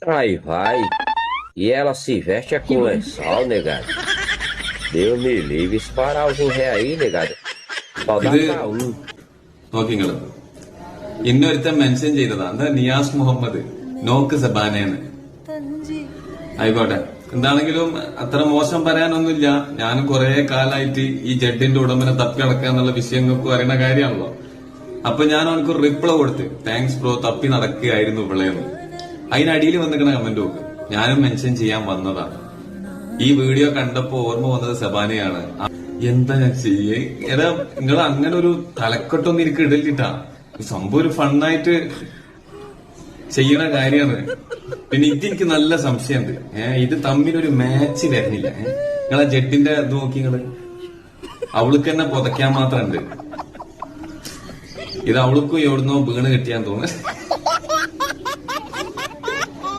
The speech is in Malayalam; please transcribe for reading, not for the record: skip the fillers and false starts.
Aí vai. E ela se veste a coleção, negado. Deus me livre. Esse varalzinho ré aí, negado. Só dá ഇത് pra um. നോക്കിങ്ങള് ഇന്നൊരുത്തൻ മെൻഷൻ ചെയ്തതാ എന്താ നിയാസ് മുഹമ്മദ് നോക്ക് സബാനേന്ന്. ആയിക്കോട്ടെ, എന്താണെങ്കിലും അത്ര മോശം പറയാനൊന്നുമില്ല. ഞാൻ കുറെ കാലായിട്ട് ഈ ജഡിന്റെ ഉടമനെ തപ്പി നടക്കുക എന്നുള്ള വിഷയങ്ങൾക്ക് അറിയുന്ന കാര്യമാണല്ലോ. അപ്പൊ ഞാൻ അവനക്ക് റിപ്ലൈ കൊടുത്ത് താങ്ക്സ് ബ്രോ, തപ്പി നടക്കുകയായിരുന്നു പിള്ളേന്ന്. അതിനടിയിൽ വന്നിക്കണ കമന്റ് നോക്ക്. ഞാനും മെൻഷൻ ചെയ്യാൻ വന്നതാണ്. ഈ വീഡിയോ കണ്ടപ്പോ ഓർമ്മ വന്നത് സബാനയാണ്. എന്താ ഞാൻ ചെയ്യേ? ഏതാ നിങ്ങൾ അങ്ങനെ ഒരു തലക്കെട്ടൊന്നും എനിക്ക് ഇടലിട്ടാ. സംഭവം ഒരു ഫണ്ണായിട്ട് ചെയ്യണ കാര്യമാണ്. പിന്നെ ഇതെനിക്ക് നല്ല സംശയമുണ്ട്. ഇത് തമ്മിലൊരു മാച്ച് വരുന്നില്ല. നിങ്ങളെ ജഡിന്റെ ഇത് നോക്കി നിങ്ങള്, അവൾക്ക് തന്നെ പുതയ്ക്കാൻ മാത്രം ഉണ്ട്. ഇത് അവൾക്കും എവിടുന്നോ വീണ് കിട്ടിയാന്ന് തോന്നുന്നു.